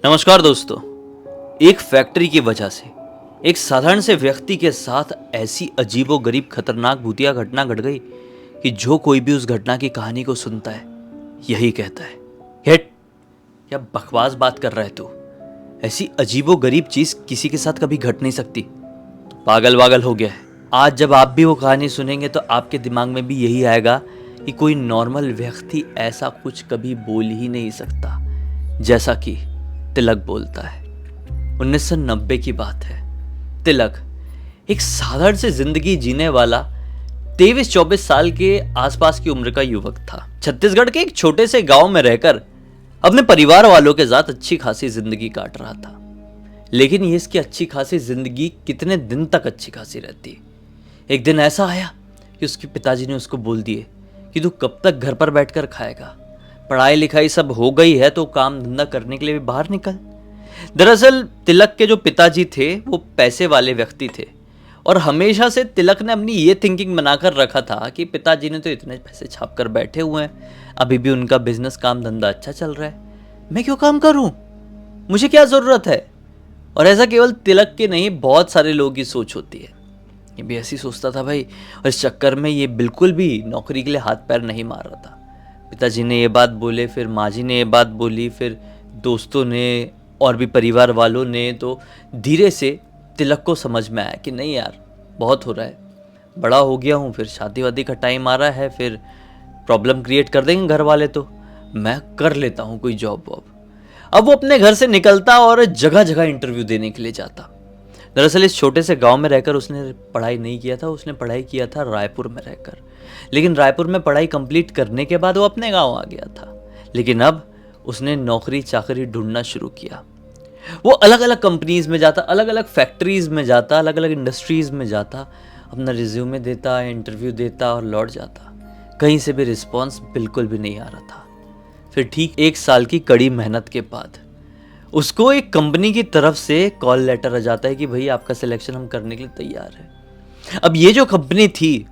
नमस्कार दोस्तों। एक फैक्ट्री की वजह से एक साधारण से व्यक्ति के साथ ऐसी अजीबोगरीब खतरनाक भूतिया घटना घट गई कि जो कोई भी उस घटना की कहानी को सुनता है यही कहता है, हेट क्या बकवास बात कर रहा है तू। ऐसी अजीबोगरीब चीज किसी के साथ कभी घट नहीं सकती। तो पागल वागल हो गया है। आज जब आप भी वो कहानी सुनेंगे तो आपके दिमाग में भी यही आएगा कि कोई नॉर्मल व्यक्ति ऐसा कुछ कभी बोल ही नहीं सकता जैसा कि तिलक बोलता है। 1990 की बात है। तिलक एक साधारण से जिंदगी जीने वाला 23-24 साल के आसपास की उम्र का युवक था। छत्तीसगढ़ के एक छोटे से गांव में रहकर अपने परिवार वालों के साथ अच्छी खासी जिंदगी काट रहा था। लेकिन ये इसकी अच्छी खासी जिंदगी कितने दिन तक अच्छी खासी रहती। एक दिन ऐसा आया कि उसके पिताजी ने उसको बोल दिए कि तू कब तक घर पर बैठकर खाएगा, पढ़ाई लिखाई सब हो गई है तो काम धंधा करने के लिए भी बाहर निकल। दरअसल तिलक के जो पिताजी थे वो पैसे वाले व्यक्ति थे और हमेशा से तिलक ने अपनी ये थिंकिंग बनाकर रखा था कि पिताजी ने तो इतने पैसे छाप कर बैठे हुए हैं, अभी भी उनका बिजनेस काम धंधा अच्छा चल रहा है, मैं क्यों काम करूं, मुझे क्या जरूरत है। और ऐसा केवल तिलक के नहीं, बहुत सारे लोगों की सोच होती है। ये भी ऐसी सोचता था भाई, और इस चक्कर में ये बिल्कुल भी नौकरी के लिए हाथ पैर नहीं मार रहा था। पिताजी ने ये बात बोले, फिर माँ जी ने ये बात बोली, फिर दोस्तों ने और भी परिवार वालों ने, तो धीरे से तिलक को समझ में आया कि नहीं यार बहुत हो रहा है, बड़ा हो गया हूँ, फिर शादी वादी का टाइम आ रहा है, फिर प्रॉब्लम क्रिएट कर देंगे घर वाले, तो मैं कर लेता हूँ कोई जॉब वॉब। अब वो अपने घर से निकलता और जगह जगह इंटरव्यू देने के लिए जाता। दरअसल इस छोटे से गांव में रहकर उसने पढ़ाई नहीं किया था, उसने पढ़ाई किया था रायपुर में रहकर। लेकिन रायपुर में पढ़ाई कंप्लीट करने के बाद वो अपने गांव आ गया था। लेकिन अब उसने नौकरी चाकरी ढूंढना शुरू किया। वो अलग अलग कंपनीज में जाता, अलग अलग फैक्ट्रीज में जाता, अलग अलग इंडस्ट्रीज में जाता, अपना रिज्यूमे देता, इंटरव्यू देता और लौट जाता। कहीं से भी रिस्पॉन्स बिल्कुल भी नहीं आ रहा था। फिर ठीक 1 साल की कड़ी मेहनत के बाद उसको एक कंपनी की तरफ से कॉल लेटर आ जाता है कि भाई आपका सिलेक्शन हम करने के लिए तैयार है। अब ये जो कंपनी थी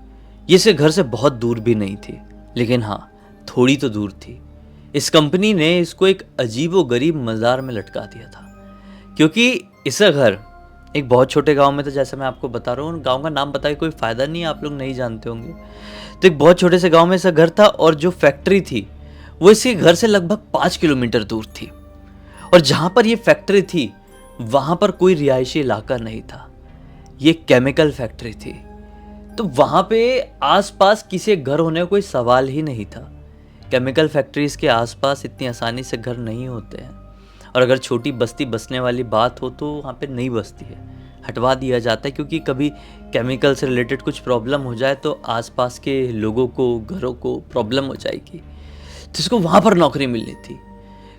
ये से घर से बहुत दूर भी नहीं थी, लेकिन हाँ थोड़ी तो दूर थी। इस कंपनी ने इसको एक अजीबो गरीब मज़ार में लटका दिया था, क्योंकि इसका घर एक बहुत छोटे गांव में था। जैसे मैं आपको बता रहा हूँ, गांव का नाम बताए कोई फ़ायदा नहीं, आप लोग नहीं जानते होंगे। तो एक बहुत छोटे से गांव में इसका घर था और जो फैक्ट्री थी वो इसके घर से लगभग 5 किलोमीटर दूर थी। और जहां पर ये फैक्ट्री थी वहां पर कोई रिहायशी इलाका नहीं था, ये केमिकल फैक्ट्री थी। तो वहां पे आसपास किसी घर होने का कोई सवाल ही नहीं था। केमिकल फैक्ट्रीज के आसपास इतनी आसानी से घर नहीं होते हैं, और अगर छोटी बस्ती बसने वाली बात हो तो वहाँ पे नहीं बसती है, हटवा दिया जाता है, क्योंकि कभी केमिकल से रिलेटेड कुछ प्रॉब्लम हो जाए तो आसपास के लोगों को, घरों को प्रॉब्लम हो जाएगी। तो इसको वहाँ पर नौकरी मिलनी थी।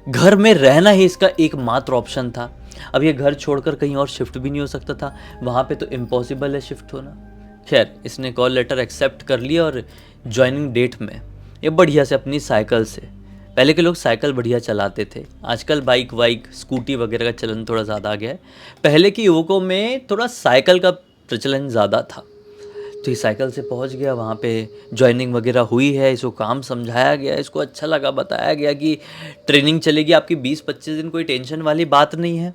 घर में रहना ही इसका एकमात्र ऑप्शन था। अब ये घर छोड़कर कहीं और शिफ्ट भी नहीं हो सकता था, वहाँ पे तो इम्पॉसिबल है शिफ्ट होना। खैर इसने कॉल लेटर एक्सेप्ट कर लिया और ज्वाइनिंग डेट में ये बढ़िया से अपनी साइकिल से, पहले के लोग साइकिल बढ़िया चलाते थे, आजकल बाइक वाइक स्कूटी वगैरह का चलन थोड़ा ज़्यादा आ गया है। पहले के युवकों में थोड़ा साइकिल का प्रचलन ज़्यादा था। तो ये साइकिल से पहुंच गया, वहाँ पे ज्वाइनिंग वगैरह हुई है, इसको काम समझाया गया, इसको अच्छा लगा, बताया गया कि ट्रेनिंग चलेगी आपकी 20-25 दिन, कोई टेंशन वाली बात नहीं है।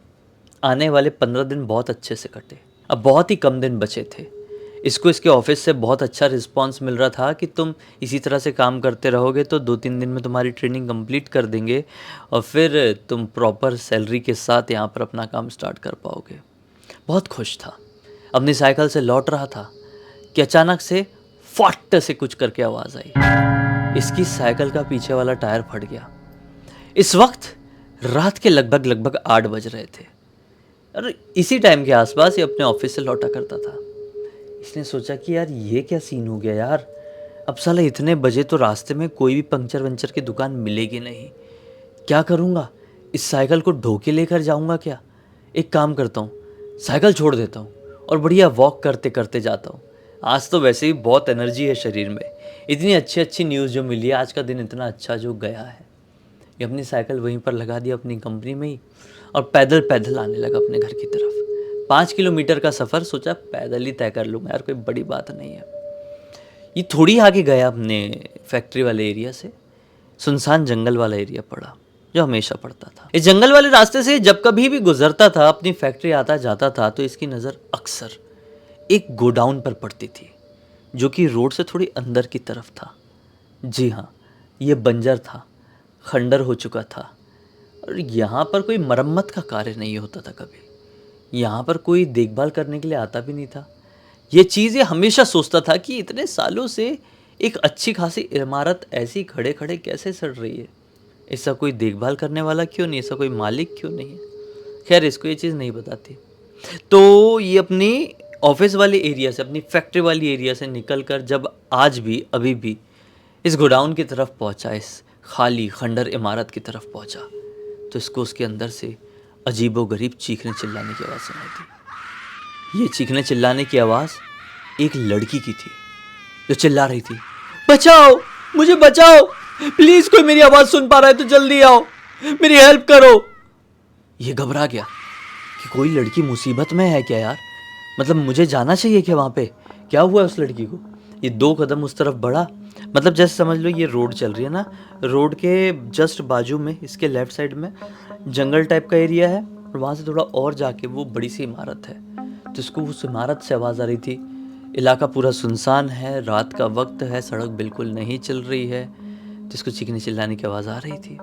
आने वाले 15 दिन बहुत अच्छे से कटे, अब बहुत ही कम दिन बचे थे। इसको इसके ऑफिस से बहुत अच्छा रिस्पांस मिल रहा था कि तुम इसी तरह से काम करते रहोगे तो 2-3 दिन में तुम्हारी ट्रेनिंग कंप्लीट कर देंगे और फिर तुम प्रॉपर सैलरी के साथ यहाँ पर अपना काम स्टार्ट कर पाओगे। बहुत खुश था, अपनी साइकिल से लौट रहा था कि अचानक से फट से कुछ करके आवाज़ आई। इसकी साइकिल का पीछे वाला टायर फट गया। इस वक्त रात के लगभग 8 बज रहे थे और इसी टाइम के आसपास ये अपने ऑफिस से लौटा करता था। इसने सोचा कि यार ये क्या सीन हो गया यार, अब साला इतने बजे तो रास्ते में कोई भी पंक्चर वंचर की दुकान मिलेगी नहीं, क्या करूँगा, इस साइकिल को ढो के लेकर जाऊँगा क्या। एक काम करता हूँ, साइकिल छोड़ देता हूँ और बढ़िया वॉक करते करते जाता हूँ। आज तो वैसे ही बहुत एनर्जी है शरीर में, इतनी अच्छी न्यूज़ जो मिली है, आज का दिन इतना अच्छा जो गया है। ये अपनी साइकिल वहीं पर लगा दिया अपनी कंपनी में ही और पैदल पैदल आने लगा अपने घर की तरफ। 5 किलोमीटर का सफ़र सोचा पैदल ही तय कर लूँगा यार, कोई बड़ी बात नहीं है। ये थोड़ी आगे गया अपने फैक्ट्री वाले एरिया से, सुनसान जंगल वाला एरिया पड़ा। जो हमेशा पढ़ता था। इस जंगल वाले रास्ते से जब कभी भी गुजरता था, अपनी फैक्ट्री आता जाता था, तो इसकी नज़र अक्सर एक गोडाउन पर पड़ती थी जो कि रोड से थोड़ी अंदर की तरफ था। जी हाँ, ये बंजर था, खंडर हो चुका था और यहाँ पर कोई मरम्मत का कार्य नहीं होता था कभी। यहाँ पर कोई देखभाल करने के लिए आता भी नहीं था। ये चीज़ ये हमेशा सोचता था कि इतने सालों से एक अच्छी खासी इमारत ऐसी खड़े खड़े कैसे सड़ रही है, इसका कोई देखभाल करने वाला क्यों नहीं, इसका कोई मालिक क्यों नहीं है। खैर, इसको ये चीज़ नहीं बताती। तो ये अपनी ऑफिस वाले एरिया से, अपनी फैक्ट्री वाली एरिया से निकल कर जब आज भी अभी भी इस गोडाउन की तरफ पहुंचा, इस खाली खंडर इमारत की तरफ पहुंचा, तो इसको उसके अंदर से अजीबोगरीब चीखने चिल्लाने की आवाज़ सुनाई दी। ये चीखने चिल्लाने की आवाज़ एक लड़की की थी जो चिल्ला रही थी, बचाओ, मुझे बचाओ, प्लीज़ कोई मेरी आवाज़ सुन पा रहा है तो जल्दी आओ, मेरी हेल्प करो। ये घबरा गया कि कोई लड़की मुसीबत में है क्या यार, मतलब मुझे जाना चाहिए क्या वहाँ पे, क्या हुआ उस लड़की को। ये 2 कदम उस तरफ बढ़ा, मतलब जैसे समझ लो ये रोड चल रही है ना, रोड के जस्ट बाजू में इसके लेफ्ट साइड में जंगल टाइप का एरिया है और वहाँ से थोड़ा और जाके वो बड़ी सी इमारत है। तो इसको उस इमारत से आवाज़ आ रही थी। इलाका पूरा सुनसान है, रात का वक्त है, सड़क बिल्कुल नहीं चल रही है, तो इसको चीखने चिल्लाने की आवाज़ आ रही थी।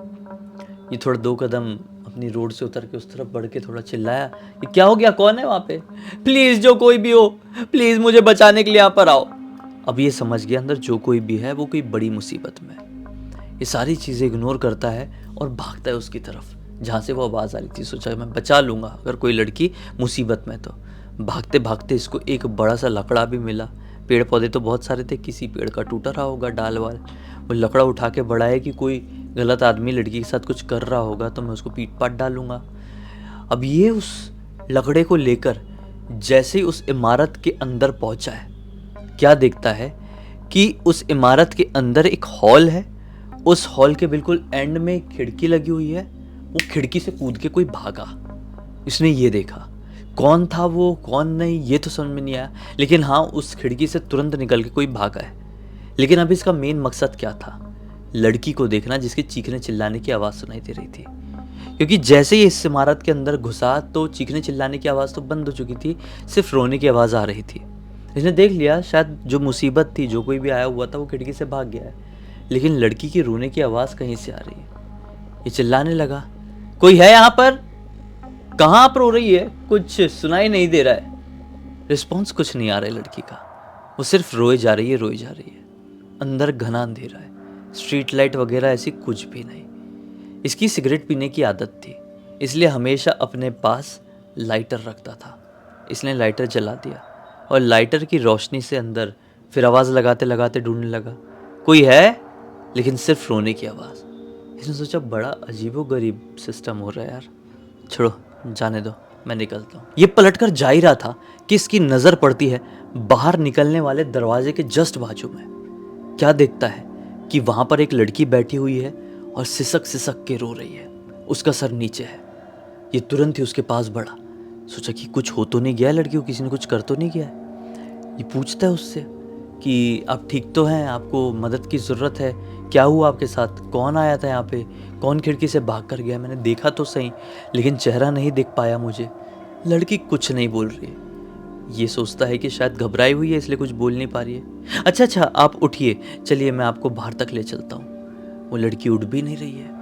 ये थोड़ा 2 कदम अपनी रोड से उतर के उस तरफ बढ़ के थोड़ा चिल्लाया, ये क्या हो गया, कौन है वहाँ पे, प्लीज़ जो कोई भी हो, प्लीज़ मुझे बचाने के लिए यहाँ पर आओ। अब ये समझ गया अंदर जो कोई भी है वो कोई बड़ी मुसीबत में है। ये सारी चीज़ें इग्नोर करता है और भागता है उसकी तरफ जहाँ से वो आवाज़ आ रही थी। सोचा मैं बचा लूँगा अगर कोई लड़की मुसीबत में। तो भागते भागते इसको एक बड़ा सा लकड़ा भी मिला। पेड़ पौधे तो बहुत सारे थे, किसी पेड़ का टूटा रहा होगा डाल वाल, वो लकड़ा उठा के बढ़ाया कि कोई गलत आदमी लड़की के साथ कुछ कर रहा होगा तो मैं उसको पीट पाट डालूंगा। अब ये उस लकड़े को लेकर जैसे ही उस इमारत के अंदर पहुंचा है, क्या देखता है कि उस इमारत के अंदर एक हॉल है। उस हॉल के बिल्कुल एंड में एक खिड़की लगी हुई है। वो खिड़की से कूद के कोई भागा। इसने ये देखा, कौन था वो कौन नहीं ये तो समझ में नहीं आया, लेकिन हाँ उस खिड़की से तुरंत निकल के कोई भागा है। लेकिन अब इसका मेन मकसद क्या था, लड़की को देखना जिसके चीखने चिल्लाने की आवाज़ सुनाई दे रही थी। क्योंकि जैसे ही इस इमारत के अंदर घुसा तो चीखने चिल्लाने की आवाज़ तो बंद हो चुकी थी, सिर्फ रोने की आवाज़ आ रही थी। इसने देख लिया शायद जो मुसीबत थी, जो कोई भी आया हुआ था वो खिड़की से भाग गया है, लेकिन लड़की की रोने की आवाज़ कहीं से आ रही है। ये चिल्लाने लगा, कोई है यहाँ पर, कहाँ आप रो रही है, कुछ सुनाई नहीं दे रहा है। रिस्पॉन्स कुछ नहीं आ रहा है लड़की का, वो सिर्फ रोई जा रही है रोई जा रही है। अंदर घना अंधेरा है, स्ट्रीट लाइट वगैरह ऐसी कुछ भी नहीं। इसकी सिगरेट पीने की आदत थी, इसलिए हमेशा अपने पास लाइटर रखता था। इसने लाइटर जला दिया और लाइटर की रोशनी से अंदर फिर आवाज़ लगाते लगाते ढूंढने लगा, कोई है, लेकिन सिर्फ रोने की आवाज़। इसने सोचा बड़ा अजीबोगरीब सिस्टम हो रहा है यार, छोड़ो जाने दो, मैं निकलता हूँ। ये पलटकर जा ही रहा था कि इसकी नज़र पड़ती है बाहर निकलने वाले दरवाजे के जस्ट बाजू में। क्या देखता है कि वहाँ पर एक लड़की बैठी हुई है और सिसक सिसक के रो रही है, उसका सर नीचे है। ये तुरंत ही उसके पास बढ़ा, सोचा कि कुछ हो तो नहीं गया लड़की को, किसी ने कुछ कर तो नहीं गया है। ये पूछता है उससे कि आप ठीक तो हैं, आपको मदद की ज़रूरत है, क्या हुआ आपके साथ, कौन आया था यहाँ पे, कौन खिड़की से भाग कर गया, मैंने देखा तो सही लेकिन चेहरा नहीं दिख पाया मुझे। लड़की कुछ नहीं बोल रही है। ये सोचता है कि शायद घबराई हुई है इसलिए कुछ बोल नहीं पा रही है। अच्छा आप उठिए, चलिए मैं आपको बाहर तक ले चलता हूँ। वो लड़की उठ भी नहीं रही है।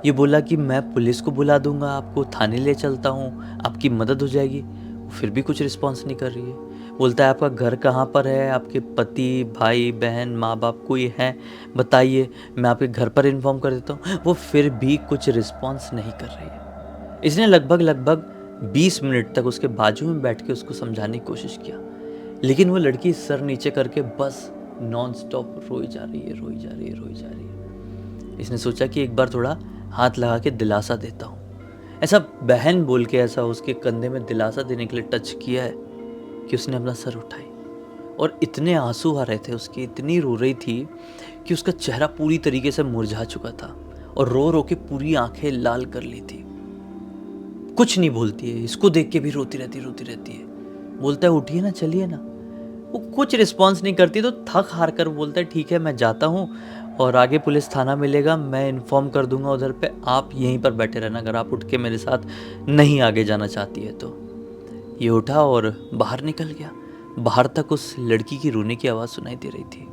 ये बोला कि मैं पुलिस को बुला दूंगा, आपको थाने ले चलता हूँ, आपकी मदद हो जाएगी। वो फिर भी कुछ रिस्पॉन्स नहीं कर रही है। बोलता है आपका घर कहाँ पर है, आपके पति भाई बहन माँ बाप कोई है बताइए, मैं आपके घर पर इन्फॉर्म कर देता हूँ। वो फिर भी कुछ रिस्पॉन्स नहीं कर रही है। इसने लगभग 20 मिनट तक उसके बाजू में बैठ के उसको समझाने की कोशिश किया, लेकिन वो लड़की सर नीचे करके बस नॉन स्टॉप रोई जा रही है रोई जा रही है रोई जा रही है। इसने सोचा कि एक बार थोड़ा हाथ लगा के दिलासा देता हूँ। ऐसा बहन बोल के ऐसा उसके कंधे में दिलासा देने के लिए टच किया है कि उसने अपना सर उठाई और इतने आंसू आ रहे थे उसके, इतनी रो रही थी कि उसका चेहरा पूरी तरीके से मुरझा चुका था और रो रो के पूरी आंखें लाल कर ली थी। कुछ नहीं बोलती है, इसको देख के भी रोती रहती है। बोलता है उठिए ना, चलिए ना। वो कुछ रिस्पॉन्स नहीं करती तो थक हार कर बोलता है ठीक है मैं जाता हूँ और आगे पुलिस थाना मिलेगा, मैं इन्फॉर्म कर दूंगा उधर पे, आप यहीं पर बैठे रहना अगर आप उठ के मेरे साथ नहीं आगे जाना चाहती है तो। ये उठा और बाहर निकल गया। बाहर तक उस लड़की की रोने की आवाज़ सुनाई दे रही थी।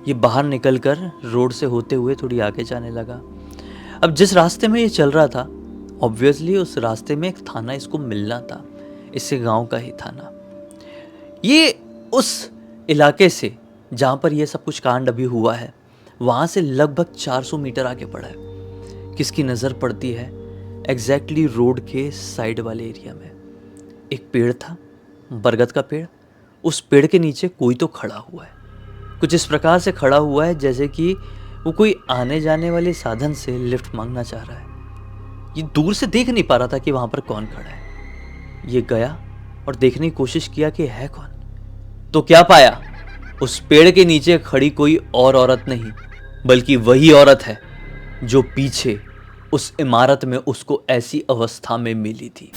ये बाहर निकलकर रोड से होते हुए थोड़ी आगे जाने लगा। अब जिस रास्ते में ये चल रहा था, ऑब्वियसली उस रास्ते में एक थाना इसको मिलना था, इससे गांव का ही थाना। ये उस इलाके से जहाँ पर ये सब कुछ कांड अभी हुआ है, वहाँ से लगभग 400 मीटर आगे पड़ा है। किसकी नज़र पड़ती है एग्जैक्टली रोड के साइड वाले एरिया में। एक पेड़ था, बरगद का पेड़। उस पेड़ के नीचे कोई तो खड़ा हुआ है। कुछ इस प्रकार से खड़ा हुआ है जैसे कि वो कोई आने जाने वाले साधन से लिफ्ट मांगना चाह रहा है। ये दूर से देख नहीं पा रहा था कि वहाँ पर कौन खड़ा है। ये गया और देखने की कोशिश किया कि है कौन। तो क्या पाया, उस पेड़ के नीचे खड़ी कोई और औरत नहीं, बल्कि वही औरत है जो पीछे उस इमारत में उसको ऐसी अवस्था में मिली थी।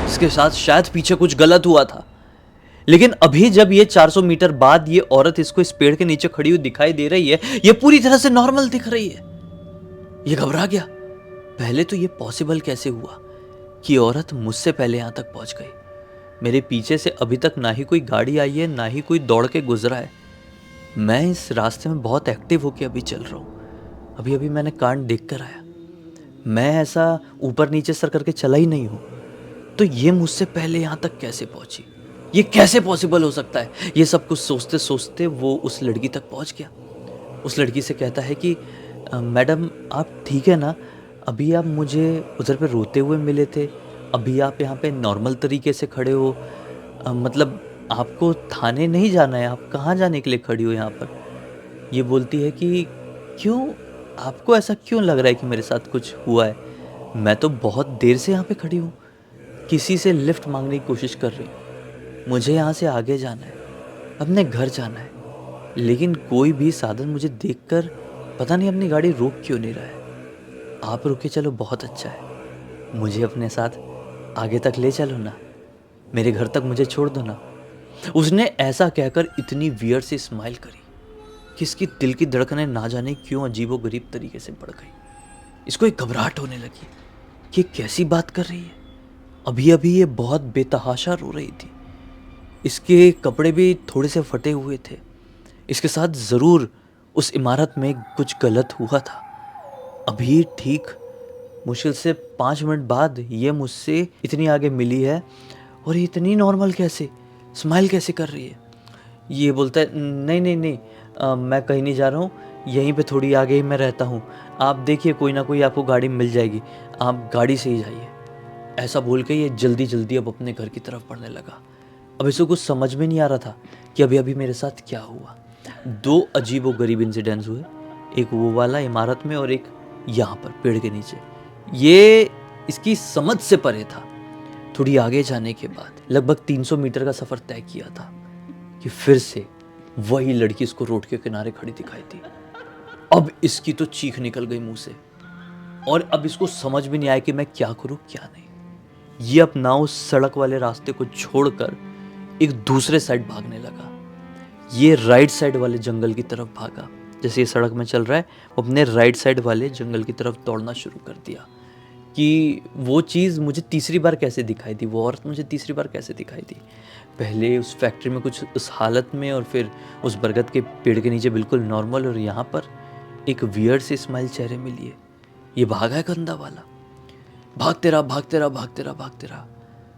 इसके साथ शायद पीछे कुछ गलत हुआ था, लेकिन अभी जब ये 400 मीटर बाद ये औरत इसको इस पेड़ के नीचे खड़ी हुई दिखाई दे रही है, ये पूरी तरह से नॉर्मल दिख रही है। ये घबरा गया। पहले तो ये पॉसिबल कैसे हुआ कि औरत मुझसे पहले यहां तक पहुंच गई। मेरे पीछे से अभी तक ना ही कोई गाड़ी आई है, ना ही कोई दौड़ के गुजरा है। मैं इस रास्ते में बहुत एक्टिव होके अभी चल रहा हूँ। अभी अभी मैंने कांड देख कर आया। मैं ऐसा ऊपर नीचे सर करके चला ही नहीं हूँ। तो ये मुझसे पहले यहाँ तक कैसे पहुँची? ये कैसे पॉसिबल हो सकता है? ये सब कुछ सोचते सोचते वो उस लड़की तक पहुँच गया। उस लड़की से कहता है कि मैडम आप ठीक है ना? अभी आप मुझे उधर पे रोते हुए मिले थे, अभी आप यहाँ पे नॉर्मल तरीके से खड़े हो। मतलब आपको थाने नहीं जाना है, आप कहाँ जाने के लिए खड़ी हो यहाँ पर? ये बोलती है कि क्यों, आपको ऐसा क्यों लग रहा है कि मेरे साथ कुछ हुआ है? मैं तो बहुत देर से यहाँ पे खड़ी हूँ, किसी से लिफ्ट मांगने की कोशिश कर रही हूँ। मुझे यहाँ से आगे जाना है, अपने घर जाना है, लेकिन कोई भी साधन मुझे देखकर पता नहीं अपनी गाड़ी रोक क्यों नहीं रहा है। आप रुके चलो बहुत अच्छा है, मुझे अपने साथ आगे तक ले चलो ना, मेरे घर तक मुझे छोड़ दो ना। उसने ऐसा कहकर इतनी वियर्ड सी स्माइल करी कि इसकी दिल की धड़कनें ना जाने क्यों अजीबोगरीब तरीके से बढ़ गई। इसको एक घबराहट होने लगी कि ये कैसी बात कर रही है। अभी अभी ये बहुत बेतहाशा रो रही थी, इसके कपड़े भी थोड़े से फटे हुए थे। इसके साथ ज़रूर उस इमारत में कुछ गलत हुआ था। अभी ठीक मुश्किल से 5 मिनट बाद ये मुझसे इतनी आगे मिली है और ये इतनी नॉर्मल कैसे, स्माइल कैसे कर रही है। ये बोलता है नहीं नहीं नहीं, मैं कहीं नहीं जा रहा हूँ, यहीं पे थोड़ी आगे ही मैं रहता हूँ, आप देखिए कोई ना कोई आपको गाड़ी मिल जाएगी, आप गाड़ी से ही जाइए। ऐसा बोल के ये जल्दी जल्दी अब अपने घर की तरफ बढ़ने लगा। अब इसको कुछ समझ में नहीं आ रहा था कि अभी अभी मेरे साथ क्या हुआ। 2 अजीब व गरीब इंसिडेंट्स हुए, एक वो वाला इमारत में और एक यहाँ पर पेड़ के नीचे। ये इसकी समझ से परे था। थोड़ी आगे जाने के बाद लगभग 300 मीटर का सफ़र तय किया था कि फिर से वही लड़की इसको रोड के किनारे खड़ी दिखाई दी। अब इसकी तो चीख निकल गई मुंह से और अब इसको समझ भी नहीं आया कि मैं क्या करूं क्या नहीं। ये अपना उस सड़क वाले रास्ते को छोड़कर एक दूसरे साइड भागने लगा। ये राइट साइड वाले जंगल की तरफ भागा। जैसे ये सड़क में चल रहा है, वो अपने राइट साइड वाले जंगल की तरफ दौड़ना शुरू कर दिया कि वो चीज़ मुझे तीसरी बार कैसे दिखाई दी, वो औरत मुझे तीसरी बार कैसे दिखाई दी। पहले उस फैक्ट्री में कुछ उस हालत में, और फिर उस बरगद के पेड़ के नीचे बिल्कुल नॉर्मल, और यहाँ पर एक वियर्ड सी स्माइल चेहरे में लिए। ये भागा है गंदा वाला, भागते रहा भागते रहा भागते रहा भागते रहा।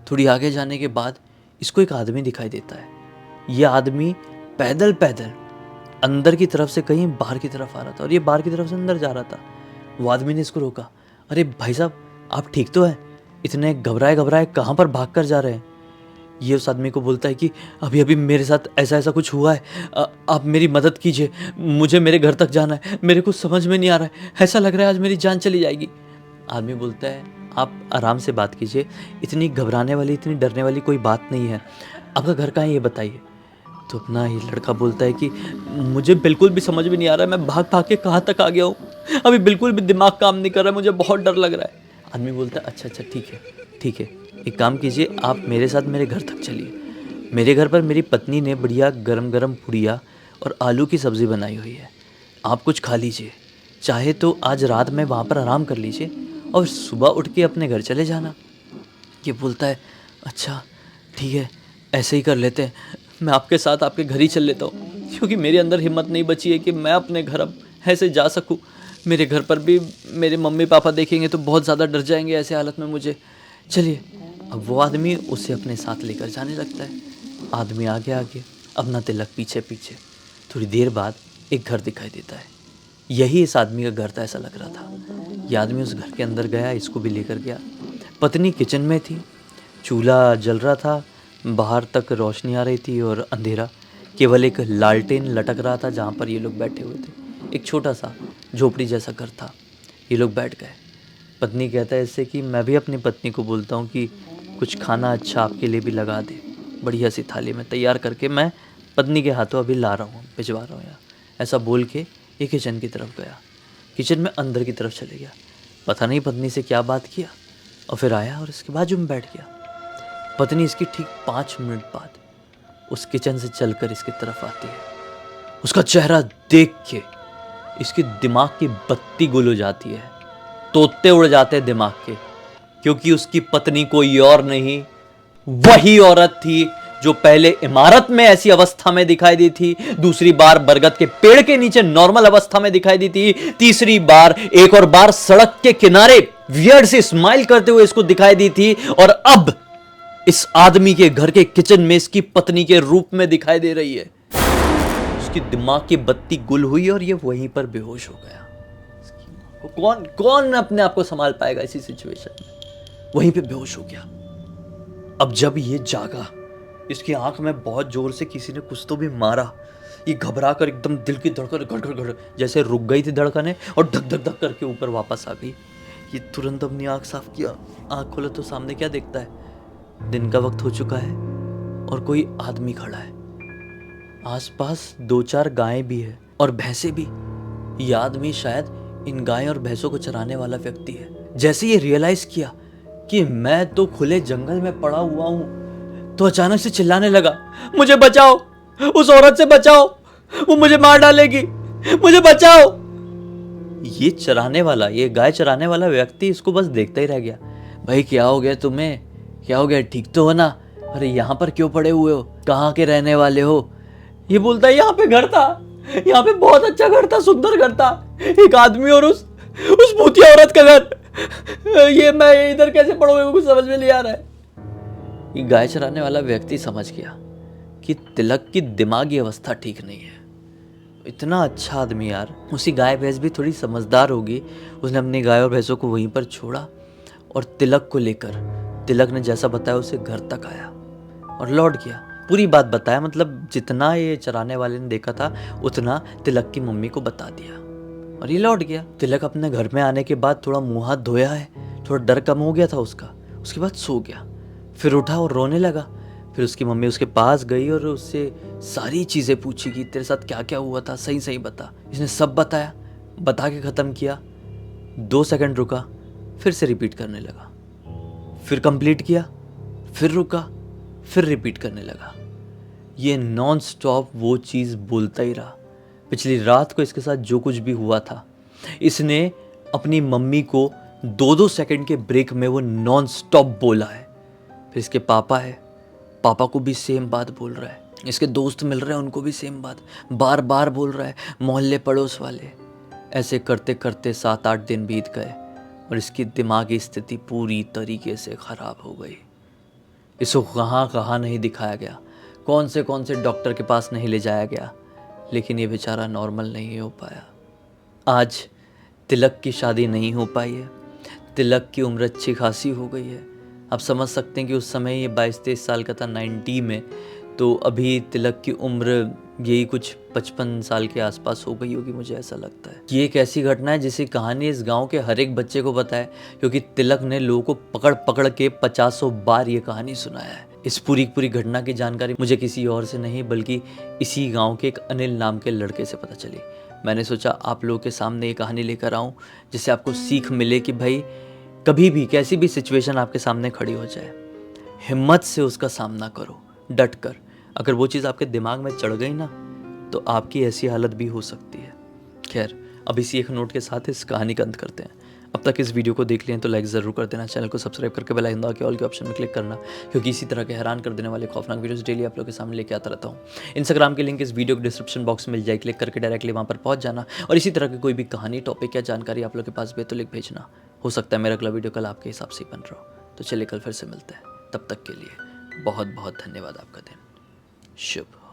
थोड़ी आगे जाने के बाद इसको एक आदमी दिखाई देता है। ये आदमी पैदल पैदल अंदर की तरफ से कहीं बाहर की तरफ आ रहा था और ये बाहर की तरफ से अंदर जा रहा था। वो आदमी ने इसको रोका, अरे भाई साहब आप ठीक तो हैं? इतने घबराए घबराए कहाँ पर भाग कर जा रहे हैं? ये उस आदमी को बोलता है कि अभी अभी मेरे साथ ऐसा ऐसा कुछ हुआ है, आप मेरी मदद कीजिए, मुझे मेरे घर तक जाना है, मेरे को समझ में नहीं आ रहा है, ऐसा लग रहा है आज मेरी जान चली जाएगी। आदमी बोलता है आप आराम से बात कीजिए, इतनी घबराने वाली इतनी डरने वाली कोई बात नहीं है, आपका घर कहाँ है ये बताइए। तो अपना ये लड़का बोलता है कि मुझे बिल्कुल भी समझ में नहीं आ रहा है, मैं भाग भाग के कहाँ तक आ गया हूँ, अभी बिल्कुल भी दिमाग काम नहीं कर रहा है, मुझे बहुत डर लग रहा है। आदमी बोलता है अच्छा अच्छा ठीक है, एक काम कीजिए, आप मेरे साथ मेरे घर तक चलिए। मेरे घर पर मेरी पत्नी ने बढ़िया गरम गरम पुड़िया और आलू की सब्ज़ी बनाई हुई है, आप कुछ खा लीजिए, चाहे तो आज रात में वहाँ पर आराम कर लीजिए और सुबह उठ के अपने घर चले जाना। ये बोलता है, अच्छा ठीक है, ऐसे ही कर लेते हैं, मैं आपके साथ आपके घर ही चल लेता हूँ, क्योंकि मेरे अंदर हिम्मत नहीं बची है कि मैं अपने घर अब ऐसे जा सकूँ। मेरे घर पर भी मेरे मम्मी पापा देखेंगे तो बहुत ज़्यादा डर जाएंगे ऐसे हालत में मुझे। चलिए। अब वो आदमी उसे अपने साथ लेकर जाने लगता है। आदमी आगे आगे, अपना तिलक पीछे पीछे। थोड़ी देर बाद एक घर दिखाई देता है। यही इस आदमी का घर था, ऐसा लग रहा था। यह आदमी उस घर के अंदर गया, इसको भी लेकर गया। पत्नी किचन में थी, चूल्हा जल रहा था, बाहर तक रोशनी आ रही थी और अंधेरा, केवल एक लालटेन लटक रहा था जहाँ पर ये लोग बैठे हुए थे। एक छोटा सा झोपड़ी जैसा घर था। ये लोग बैठ गए। पत्नी कहता है इससे कि मैं भी अपनी पत्नी को बोलता हूँ कि कुछ खाना अच्छा आपके लिए भी लगा दे, बढ़िया सी थाली में तैयार करके मैं पत्नी के हाथों अभी ला रहा हूँ, भिजवा रहा हूँ यहाँ। ऐसा बोल के ये किचन की तरफ गया। किचन में अंदर की तरफ चले गया। पता नहीं पत्नी से क्या बात किया और फिर आया और इसके बाजू में बैठ गया। पत्नी इसकी ठीक 5 मिनट बाद उस किचन से चलकर इसकी तरफ आती है। उसका चेहरा देख के इसके दिमाग की बत्ती गुल हो जाती है, तोते उड़ जाते हैं दिमाग के, क्योंकि उसकी पत्नी कोई और नहीं, वही औरत थी जो पहले इमारत में ऐसी अवस्था में दिखाई दी थी, दूसरी बार बरगद के पेड़ के नीचे नॉर्मल अवस्था में दिखाई दी थी, तीसरी बार एक और बार सड़क के किनारे वियर्ड से स्माइल करते हुए इसको दिखाई दी थी, और अब इस आदमी के घर के किचन में इसकी पत्नी के रूप में दिखाई दे रही है। उसकी दिमाग की बत्ती गुल हुई और ये वहीं पर बेहोश हो गया। कौन कौन अपने आप को संभाल पाएगा इसी सिचुएशन में? वहीं पे बेहोश हो गया। अब जब ये जागा, इसकी आंख में बहुत जोर से किसी ने कुछ तो भी मारा। ये घबरा कर एकदम दिल की धड़कन घड़ घड़ घड़ जैसे रुक गई थी धड़कने और धक धक धक करके ऊपर वापस आ गई। ये तुरंत अपनी आंख साफ किया। आंख खोला तो सामने क्या देखता है? दिन का वक्त हो चुका है और कोई आदमी खड़ा है। आसपास 2-4 गायें भी है और भैंसे भी। यह आदमी शायद इन गायों और भैंसों को चराने वाला व्यक्ति है। जैसे ये रियलाइज किया कि मैं तो खुले जंगल में पड़ा हुआ हूं, तो अचानक से चिल्लाने लगा, मुझे बचाओ, उस औरत से बचाओ, वो मुझे मार डालेगी, मुझे बचाओ। ये चराने वाला, ये गाय चराने वाला व्यक्ति इसको बस देखता ही रह गया। भाई क्या हो गया तुम्हें? क्या हो गया? ठीक तो हो ना? अरे यहाँ पर क्यों पड़े हुए हो? कहाँ के रहने वाले हो? ये बोलता है यहाँ पे घर था, यहाँ पे बहुत अच्छा घर था, सुंदर घर था, एक आदमी और उस भूतिया औरत का घर। ये मैं इधर कैसे पड़ूंगा? कुछ समझ में नहीं आ रहा है। ये गाय चराने वाला व्यक्ति समझ गया कि तिलक की दिमागी अवस्था ठीक नहीं है। इतना अच्छा आदमी यार, उसी गाय भैंस भी थोड़ी समझदार होगी। उसने अपनी गाय और भैंसों को वहीं पर छोड़ा और तिलक को लेकर, तिलक ने जैसा बताया उसे घर तक आया और लौट गया। पूरी बात बताया, मतलब जितना ये चराने वाले ने देखा था उतना तिलक की मम्मी को बता दिया और ये लौट गया। तिलक अपने घर में आने के बाद थोड़ा मुंह हाथ धोया है, थोड़ा डर कम हो गया था उसका। उसके बाद सो गया, फिर उठा और रोने लगा। फिर उसकी मम्मी उसके पास गई और उससे सारी चीज़ें पूछी कि तेरे साथ क्या क्या हुआ था, सही सही बता। इसने सब बताया, बता के ख़त्म किया। 2 सेकंड रुका, फिर से रिपीट करने लगा, फिर कंप्लीट किया, फिर रुका, फिर रिपीट करने लगा। ये नॉन स्टॉप वो चीज़ बोलता ही रहा। पिछली रात को इसके साथ जो कुछ भी हुआ था, इसने अपनी मम्मी को 2-2 सेकंड के ब्रेक में वो नॉन स्टॉप बोला है। फिर इसके पापा है, पापा को भी सेम बात बोल रहा है। इसके दोस्त मिल रहे हैं, उनको भी सेम बात बार बार बोल रहा है। मोहल्ले पड़ोस वाले, ऐसे करते करते 7-8 दिन बीत गए और इसकी दिमागी स्थिति पूरी तरीके से ख़राब हो गई। इसको कहाँ कहाँ नहीं दिखाया गया, कौन से डॉक्टर के पास नहीं ले जाया गया, लेकिन ये बेचारा नॉर्मल नहीं हो पाया। आज तिलक की शादी नहीं हो पाई है। तिलक की उम्र अच्छी खासी हो गई है। आप समझ सकते हैं कि उस समय ये 22-23 साल का था 90 में, तो अभी तिलक की उम्र यही कुछ 55 साल के आसपास हो गई होगी, मुझे ऐसा लगता है। ये एक ऐसी घटना है जिसकी कहानी इस गांव के हर एक बच्चे को पता है, क्योंकि तिलक ने लोगों को पकड़ पकड़ के 50 बार ये कहानी सुनाया है। इस पूरी घटना की जानकारी मुझे किसी और से नहीं बल्कि इसी गाँव के एक अनिल नाम के लड़के से पता चली। मैंने सोचा आप लोगों के सामने ये कहानी लेकर आऊँ, जिससे आपको सीख मिले कि भाई कभी भी कैसी भी सिचुएशन आपके सामने खड़ी हो जाए, हिम्मत से उसका सामना करो, डट कर। अगर वो चीज़ आपके दिमाग में चढ़ गई ना, तो आपकी ऐसी हालत भी हो सकती है। खैर, अब इसी एक नोट के साथ इस कहानी का अंत करते हैं। अब तक इस वीडियो को देख लिया तो लाइक ज़रूर कर देना, चैनल को सब्सक्राइब करके बेल आइकन दबा के ऑल के ऑप्शन में क्लिक करना, क्योंकि इसी तरह के हैरान कर देने वाले खौफनाक वीडियोस डेली आप लोग के सामने लेके आता रहता हूँ। इंस्टाग्राम की लिंक इस वीडियो के डिस्क्रिप्शन बॉक्स में मिल जाए, क्लिक करके डायरेक्टली वहाँ पर पहुँच जाना। और इसी तरह की कोई भी कहानी, टॉपिक या जानकारी आप लोग के पास भी है तो लिख भेजना। हो सकता है मेरा अगला वीडियो कल आपके हिसाब से ही बन रहा हो। तो चलिए कल फिर से मिलते हैं, तब तक के लिए बहुत बहुत धन्यवाद। आपका दिन शुभ हो।